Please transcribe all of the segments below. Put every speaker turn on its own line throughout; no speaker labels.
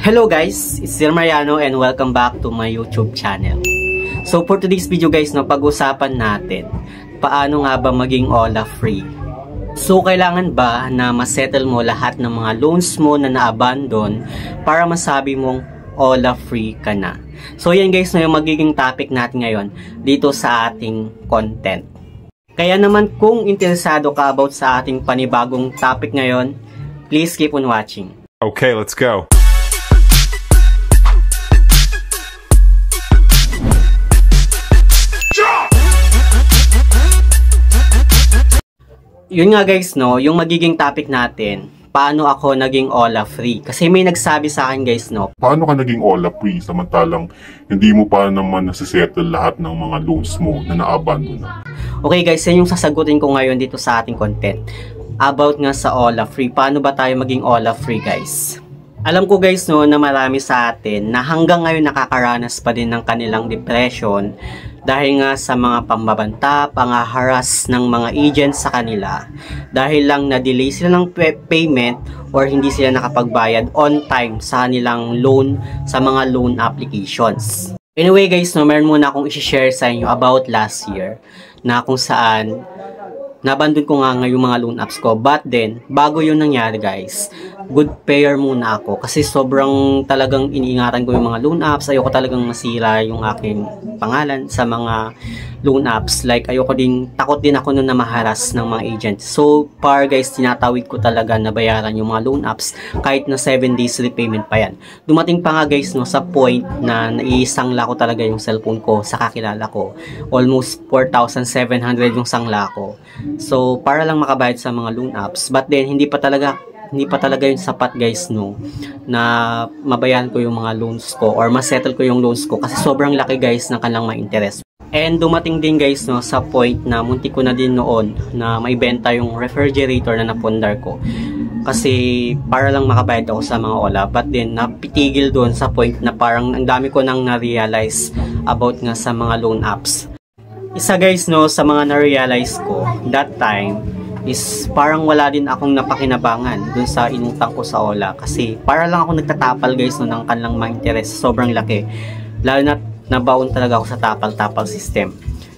Hello guys, it's Sir Mariano and welcome back to my YouTube channel. So for today's video guys, pag-usapan natin paano nga ba maging OLA free. So kailangan ba na masettle mo lahat ng mga loans mo na na-abandon para masabi mong OLA free ka na? So yan guys yung magiging topic natin ngayon dito sa ating content. Kaya naman kung interesado ka about sa ating panibagong topic ngayon, please keep on watching.
Okay, let's go.
Yun nga guys, yung magiging topic natin, paano ako naging OLA free? Kasi may nagsabi sa akin guys,
paano ka naging OLA free samantalang hindi mo pa naman nasisettle lahat ng mga loans mo na na-abandon na?
Okay guys, yan yung sasagutin ko ngayon dito sa ating content. About nga sa OLA free, paano ba tayo maging OLA free guys? Alam ko guys na marami sa atin na hanggang ngayon nakakaranas pa din ng kanilang depression dahil nga sa mga pambabanta, pang-haras ng mga agents sa kanila dahil lang na-delay sila ng payment or hindi sila nakapagbayad on time sa kanilang loan sa mga loan applications. Anyway guys, meron muna akong i-share sa inyo about last year na kung saan nabandon ko nga yung mga loan apps ko. But then, bago yun nangyari guys, good payer muna ako. Kasi sobrang talagang iniingatan ko yung mga loan apps. Ayoko talagang masira yung aking pangalan sa mga loan apps. Like, takot din ako nun na maharas ng mga agents. So, guys, tinatawid ko talaga na bayaran yung mga loan apps kahit na 7 days repayment pa yan. Dumating pa nga guys, sa point na naisangla ko talaga yung cellphone ko sa kakilala ko. Almost 4,700 yung sangla ko. So, para lang makabayad sa mga loan apps. But then, hindi pa talaga yung sapat guys na mabayaran ko yung mga loans ko or masettle ko yung loans ko kasi sobrang laki guys ng kanilang mga interest. And dumating din guys sa point na muntik ko na din noon na may benta yung refrigerator na napundar ko kasi para lang makabayad ako sa mga OLA. But then napitigil doon sa point na parang ang dami ko nang na-realize about nga sa mga loan apps. Isa guys sa mga na-realize ko that time is parang wala din akong napakinabangan dun sa inutang ko sa OLA kasi para lang ako nagtatapal guys ng kanilang mga interest, sobrang laki. Lalo na nabaon talaga ako sa tapal-tapal system.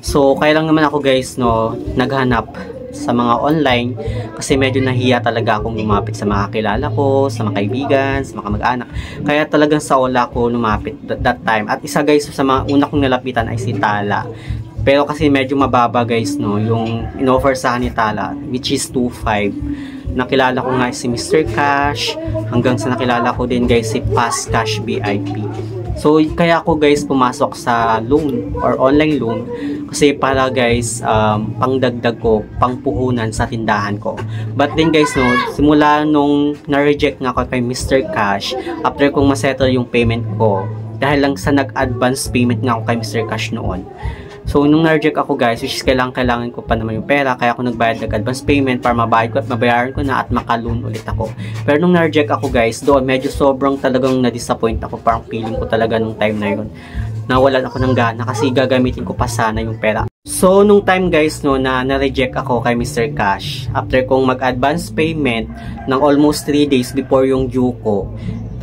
So kaya lang naman ako guys naghanap sa mga online kasi medyo nahiya talaga akong lumapit sa mga kilala ko, sa mga kaibigan, sa mga kamag-anak. Kaya talagang sa OLA ko lumapit that time. At isa guys sa mga una kong nalapitan ay si Tala. Pero kasi medyo mababa guys yung in-offer sa akin ni Tala, which is 2.5. Nakilala ko nga si Mr. Cash, hanggang sa nakilala ko din guys si Fast Cash VIP. So kaya ako guys pumasok sa loan or online loan kasi para guys pangdagdag ko, pangpuhunan sa tindahan ko. But then guys simula nung na-reject nga ako kay Mr. Cash, after kong masettle yung payment ko, dahil lang sa nag-advance payment nga ako kay Mr. Cash noon. So, nung na-reject ako guys, which is kailangan ko pa naman yung pera, kaya ako nagbayad ng advance payment para mabayaran ko na at maka-loan ulit ako. Pero nung na-reject ako guys, doon medyo sobrang talagang na-disappoint ako, parang feeling ko talaga nung time na yun. Nawalan ako ng gana kasi gagamitin ko pa sana yung pera. So, nung time guys na na-reject ako kay Mr. Cash, after kong mag-advance payment ng almost 3 days before yung due ko,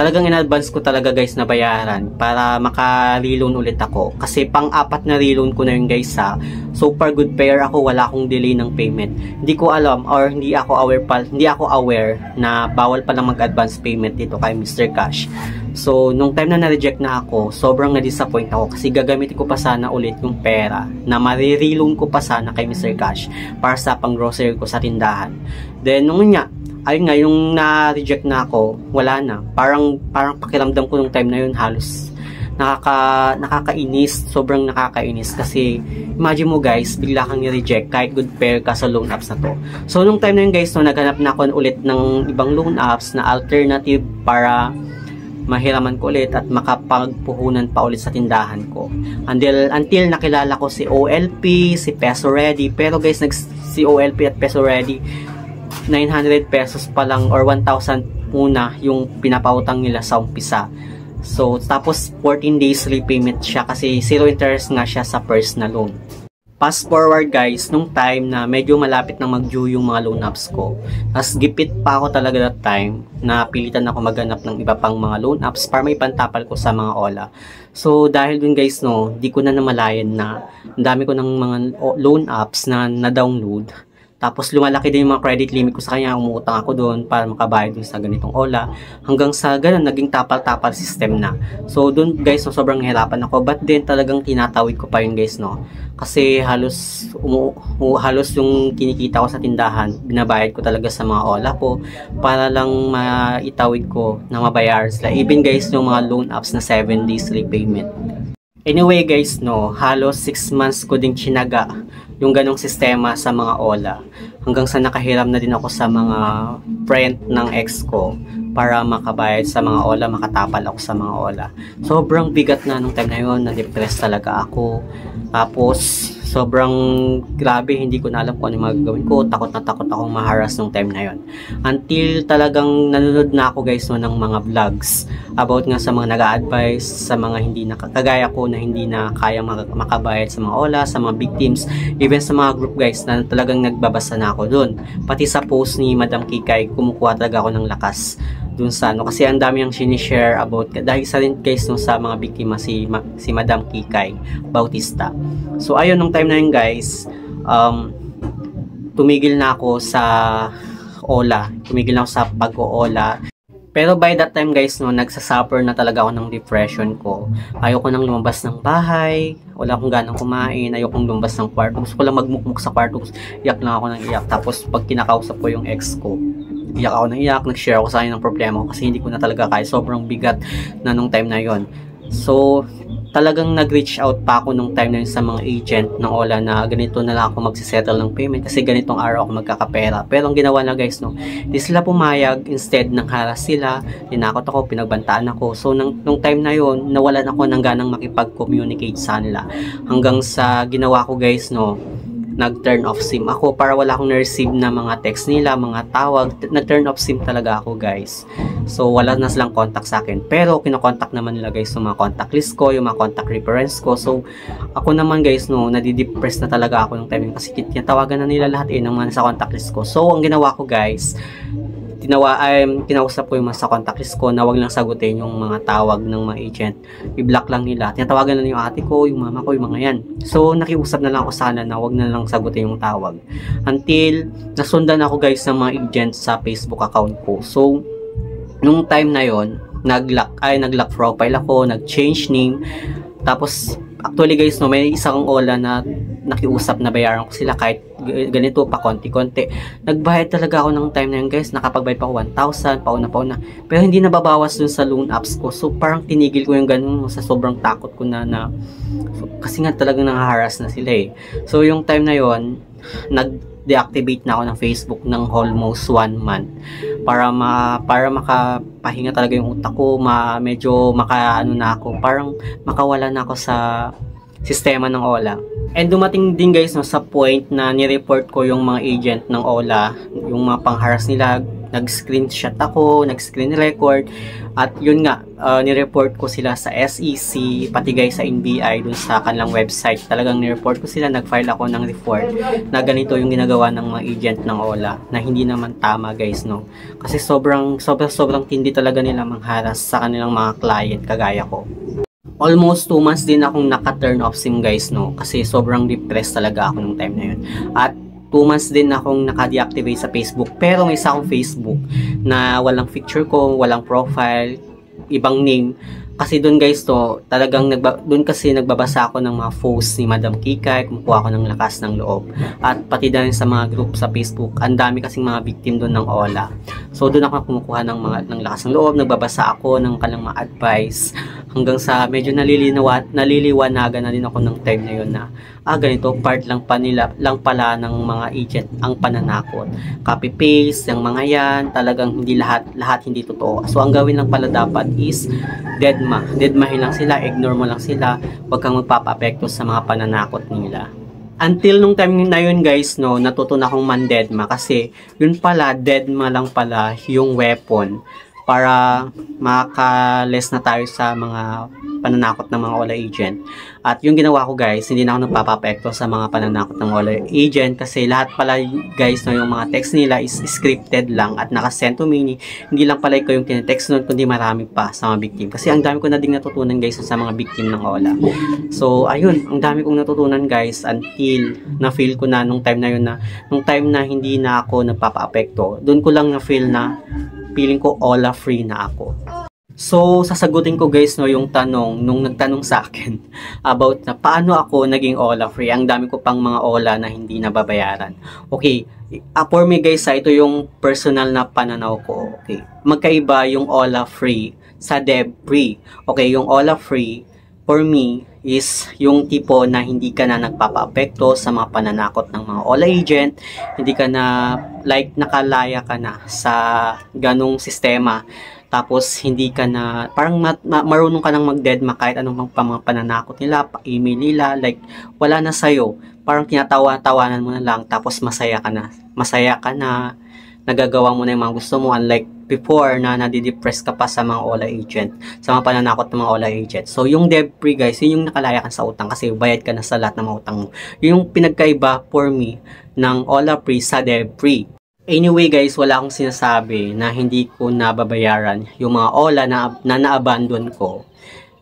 talagang in-advance ko talaga guys na bayaran para maka-reloan ulit ako. Kasi pang-apat na reloan ko na yun guys ha. Super good payer ako, wala akong delay ng payment. Hindi ko alam or hindi ako aware na bawal palang mag-advance payment dito kay Mr. Cash. So, nung time na na-reject na ako, sobrang na-disappoint ako kasi gagamitin ko pa sana ulit yung pera na marireloan ko pa sana kay Mr. Cash para sa pang-grocery ko sa tindahan. Then, ayun nga, yung na-reject na ako, wala na. Parang pakiramdam ko nung time na yun halos nakakainis, sobrang nakakainis kasi imagine mo guys, bigla kang ni-reject kahit good pair ka sa loan apps na to. So nung time na yun guys, naghanap na ako ulit ng ibang loan apps na alternative para mahiraman ko ulit at makapagpuhunan pa ulit sa tindahan ko. Until nakilala ko si OLP, si Peso Ready. Pero guys, si OLP at Peso Ready 900 pesos pa lang or 1,000 muna yung pinapautang nila sa umpisa. So, tapos 14 days repayment siya kasi 0 interest nga siya sa personal loan. Fast forward guys, nung time na medyo malapit na mag-due yung mga loan apps ko. Tapos gipit pa ako talaga that time na pilitan ako maghanap ng iba pang mga loan apps para may pantapal ko sa mga OLA. So dahil dun guys di ko na namalayan na ang dami ko ng mga loan apps na na-download. Tapos lumalaki din yung mga credit limit ko sa kanya, umuutang ako doon para makabayad dun sa ganitong OLA. Hanggang sa ganun, naging tapal-tapal system na. So doon guys, sobrang hirapan ako. But then talagang tinatawid ko pa yun guys, Kasi halos yung kinikita ko sa tindahan, binabayad ko talaga sa mga OLA ko para lang maitawid ko na mabayar sila. Even guys, yung mga loan apps na 7 days repayment. Anyway guys, halos 6 months ko ding chinaga yung ganong sistema sa mga OLA. Hanggang sa nakahiram na din ako sa mga friend ng ex ko para makabayad sa mga OLA, makatapal ako sa mga OLA. Sobrang bigat na nung time na yun, na-depress talaga ako. Tapos, sobrang grabe, hindi ko na alam kung ano magagawin ko. Takot na takot akong maharas nung time na yun. Until talagang nanonood na ako guys ng mga vlogs about nga sa mga nag-a-advise sa mga hindi kagaya ko na hindi na kaya makabayad sa mga OLA, sa mga victims, even sa mga group guys na talagang nagbabasa na ako dun. Pati sa post ni Madam Kikay, kumukuha talaga ako ng lakas dun sa kasi ang dami ang sinishare about, dahil sa rin guys sa mga biktima si Madam Kikay Bautista. So ayun, nung time na yun guys, tumigil na ako sa OLA, tumigil na ako sa pag-OLA. Pero by that time guys, nagsasuffer na talaga ako ng depression ko. Ayoko nang lumabas ng bahay, wala akong ganang kumain, ayokong lumabas ng kwarto. Gusto ko lang magmukmuk sa kwarto, iyak lang ako ng iyak. Tapos pag kinakausap ko yung ex ko, iyak ako ng iyak, nag-share ako sa kanya ng problema ko kasi hindi ko na talaga kaya, sobrang bigat na nung time na yon. So talagang nag-reach out pa ako nung time na yun sa mga agent ng OLA na ganito na lang ako magsisettle ng payment kasi ganitong araw ako magkakapera. Pero ang ginawa na guys, di sila pumayag, instead ng haras sila, tinakot ako, pinagbantaan ako. So nung time na yun, nawalan ako ng ganang makipag-communicate sa nila. Hanggang sa ginawa ko guys, nag-turn off SIM ako para wala akong na-receive na mga text nila, mga tawag. Nag-turn off SIM talaga ako guys. So wala na silang contact sa akin. Pero kinokontak naman nila guys yung mga contact list ko, yung mga contact reference ko. So ako naman guys, nadidepress na talaga ako ng time kasi tinatawagan na nila lahat ng mga sa contact list ko. So ang ginawa ko guys, kinausap ko yung mga sa contact list ko na wag lang sagutin yung mga tawag ng mga agent. I-block lang nila. Tinatawagan na yung ate ko, yung mama ko, yung mga yan. So nakiusap na lang ako sana na wag na lang sagutin yung tawag. Until nasundan ako guys ng mga agent sa Facebook account ko. So nung time na yon, nag-lock profile ako, nag-change name. Tapos actually guys, may isang OLA na nakiusap na bayaran ko sila kahit ganito pa konti-konti. Nagbayad talaga ako ng time na yun guys, nakapagbayad pa ako 1,000 pauna. Pero hindi nababawas dun sa loan apps ko. So parang tinigil ko yung ganun sa sobrang takot ko na kasi nga talagang nangaharas na sila eh. So yung time na yon, nag-deactivate na ako ng Facebook ng almost 1 month para makapahinga talaga yung utak ko, medyo na ako, parang makawala na ako sa sistema ng OLA. And dumating din guys sa point na ni-report ko yung mga agent ng OLA, yung mga pangharas nila. Nag-screenshot ako, nag-screen record, at yun nga, ni-report ko sila sa SEC, pati guys sa NBI dun sa kanilang website. Talagang ni-report ko sila, nag-file ako ng report na ganito yung ginagawa ng mga agent ng OLA, na hindi naman tama guys, kasi sobrang tindi talaga nila mangharas sa kanilang mga client kagaya ko. Almost 2 months din akong naka-turn off SIM guys, kasi sobrang depressed talaga ako nung time na yun. At 2 months din akong naka-deactivate sa Facebook. Pero may isa akong Facebook na walang picture ko, walang profile, ibang name. Kasi doon guys talagang doon kasi nagbabasa ako ng mga posts ni Madam Kikay, kumukuha ako ng lakas ng loob. At pati din sa mga group sa Facebook, ang dami kasing mga victim doon ng OLA. So doon ako kumukuha ng lakas ng loob, nagbabasa ako ng kanilang mga advice, hanggang sa medyo naliliwanagan na din ako ng time na yun na ganito part lang pala ng mga agent ang pananakot. Copy paste, yung mga yan, talagang hindi lahat hindi totoo. So ang gawin lang pala dapat is deadmahin lang sila, ignore mo lang sila, huwag kang magpapa-apekto sa mga pananakot nila. Until nung time na yun guys, natuto na akong man-deadma kasi yun pala, deadma lang pala yung weapon para maka-less na tayo sa mga pananakot ng mga OLA agent. At yung ginawa ko guys, hindi na ako nagpapapekto sa mga pananakot ng OLA agent kasi lahat pala guys no, yung mga text nila is scripted lang at nakasend to me. Hindi lang pala ikaw yung tinetext nun, kundi marami pa sa mga victim. Kasi ang dami ko na ding natutunan guys sa mga victim ng OLA. So ayun, ang dami kong natutunan guys until na-feel ko na nung time na yun na, nung time na hindi na ako nagpapa-apekto, doon ko lang na-feel na feeling ko OLA free na ako. So, sasagutin ko guys no yung tanong nung nagtanong sa akin about na paano ako naging OLA free. Ang dami ko pang mga OLA na hindi nababayaran. Okay, for me guys, ito yung personal na pananaw ko. Okay, magkaiba yung OLA free sa debt free. Okay, yung OLA free for me is yung tipo na hindi ka na nagpapa-apekto sa mga pananakot ng mga OLA agent, hindi ka na like nakalaya ka na sa ganong sistema. Tapos, hindi ka na, parang marunong ka nang mag-deadma kahit anong mga pananakot nila, pa-email nila, like, wala na sa'yo. Parang tinatawa-tawanan mo na lang, tapos masaya ka na. Masaya ka na, nagagawa mo na yung mga gusto mo, unlike before na nadidepress ka pa sa mga OLA agent, sa mga pananakot ng mga OLA agent. So, yung debt-free guys, yun yung nakalaya ka sa utang kasi bayad ka na sa lahat ng mga utang mo. Yun yung pinagkaiba for me ng OLA-free sa debt-free. Anyway guys, wala akong sinasabi na hindi ko nababayaran yung mga OLA na na-abandon ko.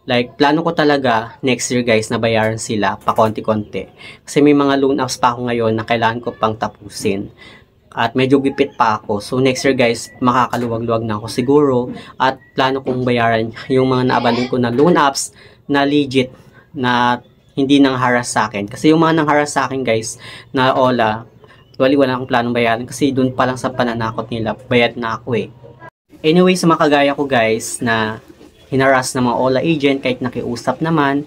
Like, plano ko talaga next year guys na bayaran sila pa konti-konti. Kasi may mga loan apps pa ako ngayon na kailangan ko pang tapusin. At medyo gipit pa ako. So next year guys, makakaluwag-luwag na ako siguro. At plano kong bayaran yung mga na-abandon ko na loan apps na legit na hindi nang harass sa akin. Kasi yung mga nang harass sa akin guys na OLA, wala akong planong bayaran kasi dun pa lang sa pananakot nila, bayad na ako eh. Anyway, sa mga kagaya ko guys na hinaras ng mga OLA agent kahit nakiusap naman,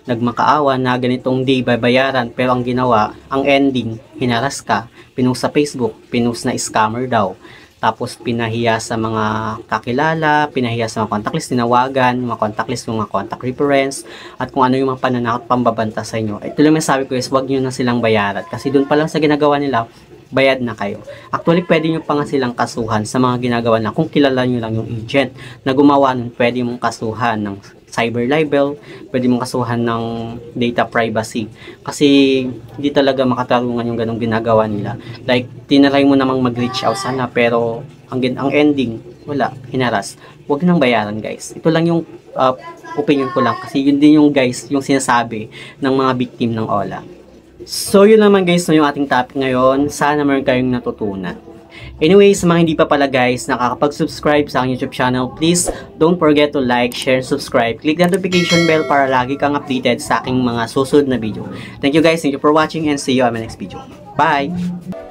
nagmakaawa na ganitong day babayaran pero ang ginawa, ang ending, hinaras ka, pinost sa Facebook, pinost na scammer daw. Tapos pinahiya sa mga kakilala, pinahiya sa mga contact list, tinawagan, mga contact list, mga contact reference, at kung ano yung mga pananakot pambabanta sa inyo. Ito lang may sabi ko is, wag nyo na silang bayaran. Kasi doon pa lang sa ginagawa nila, bayad na kayo. Actually, pwede nyo pa nga silang kasuhan sa mga ginagawa na kung kilala nyo lang yung agent na gumawa nun, pwede mong kasuhan ng cyber libel, pwede mong kasuhan ng data privacy. Kasi hindi talaga makatarungan yung ganong ginagawa nila. Like, tinaray mo namang mag-reach out sana pero ang ending, wala, hinaras. Huwag nang bayaran guys. Ito lang yung opinion ko lang kasi yun din yung guys, yung sinasabi ng mga victim ng OLA. So yun naman guys, yung ating topic ngayon. Sana meron kayong natutunan. Anyway, sa mga hindi pa pala guys nakakapag-subscribe sa aking YouTube channel, please don't forget to like, share, subscribe. Click the notification bell para lagi kang updated sa aking mga susunod na video. Thank you guys, thank you for watching and see you on my next video. Bye!